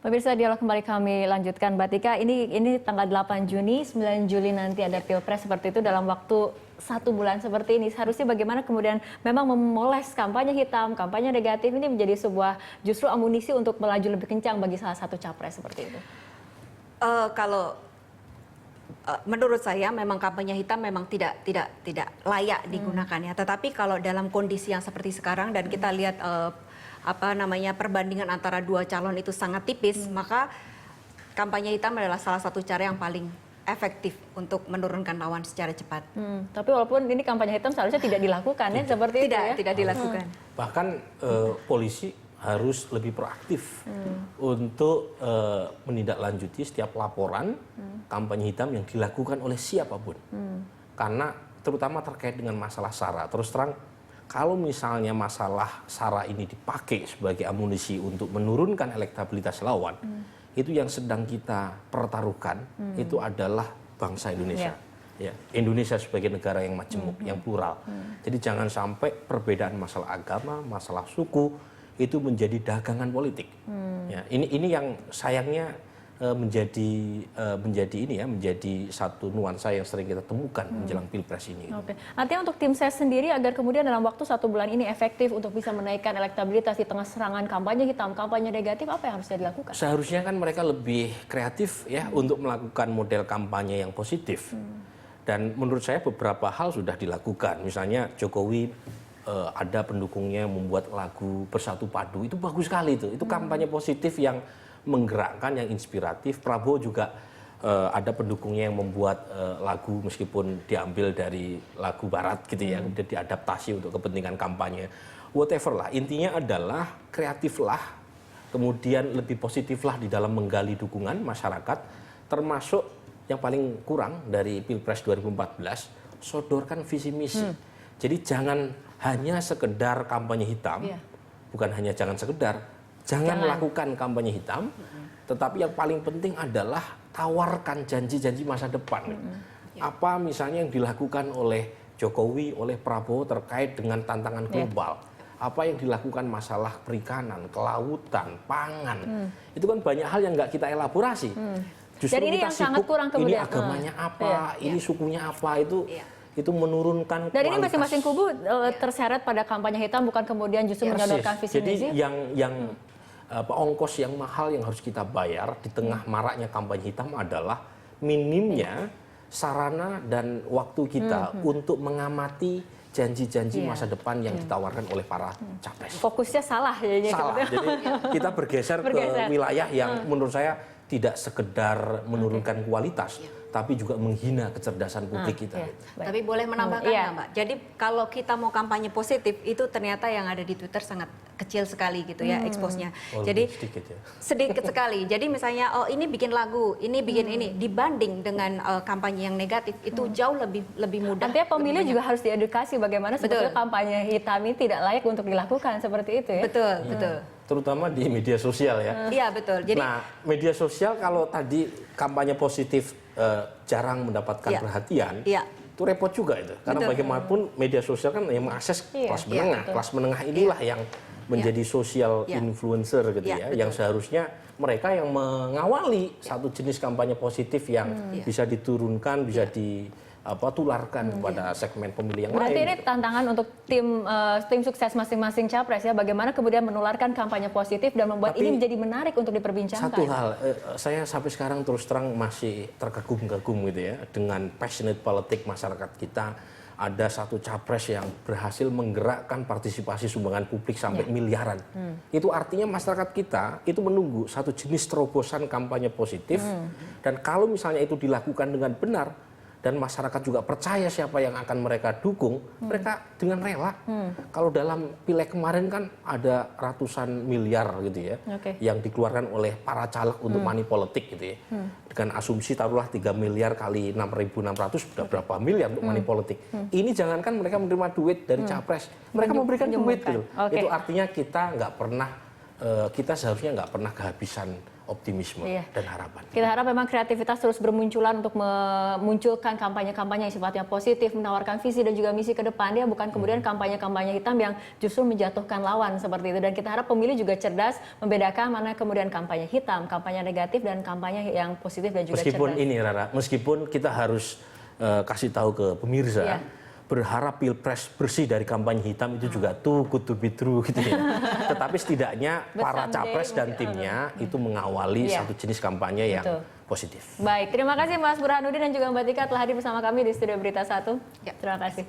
Pemirsa, dialog kembali kami lanjutkan. Mbak Tika, ini tanggal 8 Juni, 9 Juli nanti ada Pilpres seperti itu dalam waktu 1 bulan seperti ini. Seharusnya bagaimana kemudian memang memoles kampanye hitam, kampanye negatif ini menjadi sebuah justru amunisi untuk melaju lebih kencang bagi salah satu capres seperti itu? Kalau menurut saya memang kampanye hitam memang tidak layak digunakan ya. Tetapi kalau dalam kondisi yang seperti sekarang dan kita lihat perbandingan antara dua calon itu sangat tipis, maka kampanye hitam adalah salah satu cara yang paling efektif untuk menurunkan lawan secara cepat. Tapi walaupun ini kampanye hitam seharusnya tidak dilakukan ya, seperti itu ya? Tidak dilakukan. Bahkan polisi harus lebih proaktif untuk menindaklanjuti setiap laporan kampanye hitam yang dilakukan oleh siapapun. Karena terutama terkait dengan masalah SARA. Terus terang, kalau misalnya masalah SARA ini dipakai sebagai amunisi untuk menurunkan elektabilitas lawan, itu yang sedang kita pertaruhkan itu adalah bangsa Indonesia. Ya, Indonesia sebagai negara yang majemuk, yang plural. Jadi jangan sampai perbedaan masalah agama, masalah suku itu menjadi dagangan politik. Ya, ini yang sayangnya menjadi satu nuansa yang sering kita temukan menjelang Pilpres ini. Oke. Artinya untuk tim ses sendiri agar kemudian dalam waktu 1 bulan ini efektif untuk bisa menaikkan elektabilitas di tengah serangan kampanye hitam, kampanye negatif, apa yang harusnya dilakukan? Seharusnya kan mereka lebih kreatif ya untuk melakukan model kampanye yang positif. Dan menurut saya beberapa hal sudah dilakukan. Misalnya Jokowi ada pendukungnya yang membuat lagu Bersatu Padu, itu bagus sekali itu. Itu kampanye positif yang menggerakkan, yang inspiratif. Prabowo juga ada pendukungnya yang membuat lagu meskipun diambil dari lagu barat gitu ya, kemudian diadaptasi untuk kepentingan kampanye. Whatever lah, intinya adalah kreatiflah, kemudian lebih positiflah di dalam menggali dukungan masyarakat, termasuk yang paling kurang dari Pilpres 2014, sodorkan visi misi. Jadi jangan hanya sekedar kampanye hitam, bukan hanya jangan lakukan kampanye hitam, tetapi yang paling penting adalah tawarkan janji-janji masa depan. Apa misalnya yang dilakukan oleh Jokowi, oleh Prabowo terkait dengan tantangan global. Apa yang dilakukan masalah perikanan, kelautan, pangan. Itu kan banyak hal yang nggak kita elaborasi. Justru dan ini kita yang sangat kurang kemudian. Ini agamanya apa, ini sukunya apa, itu menurunkan dan kualitas. ini masing-masing kubu terseret pada kampanye hitam, bukan kemudian justru menyodorkan visi misi. Jadi yang ongkos yang mahal yang harus kita bayar di tengah maraknya kampanye hitam adalah minimnya sarana dan waktu kita untuk mengamati janji-janji masa depan yang ditawarkan oleh para capres. Fokusnya salah ya. Salah. Jadi kita bergeser ke wilayah yang menurut saya tidak sekedar menurunkan kualitas, tapi juga menghina kecerdasan publik kita. Tapi boleh menambahkan nggak, Mbak? Jadi kalau kita mau kampanye positif, itu ternyata yang ada di Twitter sangat kecil sekali gitu ya expose-nya. Jadi sedikit sekali. Jadi misalnya, oh ini bikin lagu, ini bikin ini, dibanding dengan kampanye yang negatif, itu jauh lebih mudah. Artinya pemilih juga harus diedukasi bagaimana sebetulnya kampanye hitam ini tidak layak untuk dilakukan seperti itu ya. Betul. Terutama di media sosial ya. Iya betul. Jadi, nah, media sosial kalau tadi kampanye positif jarang mendapatkan perhatian, itu repot juga itu. Karena bagaimanapun media sosial kan yang mengakses kelas menengah. Kelas menengah inilah yang menjadi social influencer gitu ya. Yang seharusnya mereka yang mengawali satu jenis kampanye positif yang bisa diturunkan, bisa tularkan kepada segmen pemilih yang lain. Berarti ini tantangan untuk tim sukses masing-masing capres ya, bagaimana kemudian menularkan kampanye positif dan membuat ini menjadi menarik untuk diperbincangkan. Satu hal, saya sampai sekarang terus terang masih terkagum-kagum gitu ya dengan passionate politik masyarakat kita. Ada satu capres yang berhasil menggerakkan partisipasi sumbangan publik sampai miliaran. Itu artinya masyarakat kita itu menunggu satu jenis terobosan kampanye positif, dan kalau misalnya itu dilakukan dengan benar, dan masyarakat juga percaya siapa yang akan mereka dukung, mereka dengan rela. Kalau dalam pileg kemarin kan ada ratusan miliar gitu ya, yang dikeluarkan oleh para caleg untuk money politik gitu ya. Dengan asumsi taruhlah 3 miliar kali 6.600 sudah berapa miliar untuk money politik. Ini jangankan mereka menerima duit dari capres, mereka memberikan duit gitu. Itu artinya kita nggak pernah kita seharusnya nggak pernah kehabisan optimisme Iya. dan harapan. Kita harap memang kreativitas terus bermunculan untuk memunculkan kampanye-kampanye yang sifatnya positif, menawarkan visi dan juga misi ke depan. Dia bukan kemudian kampanye-kampanye hitam yang justru menjatuhkan lawan seperti itu. Dan kita harap pemilih juga cerdas membedakan mana kemudian kampanye hitam, kampanye negatif, dan kampanye yang positif dan juga Meskipun cerdas. ini Rara, meskipun kita harus kasih tahu ke pemirsa, Iya. berharap pilpres bersih dari kampanye hitam itu juga too good to be true gitu ya. Tetapi setidaknya But para someday capres dan mungkin, timnya itu mengawali Iya. satu jenis kampanye yang Betul. positif. Baik, terima kasih Mas Burhanuddin dan juga Mbak Tika telah hadir bersama kami di Studio Berita 1. Ya. Terima kasih.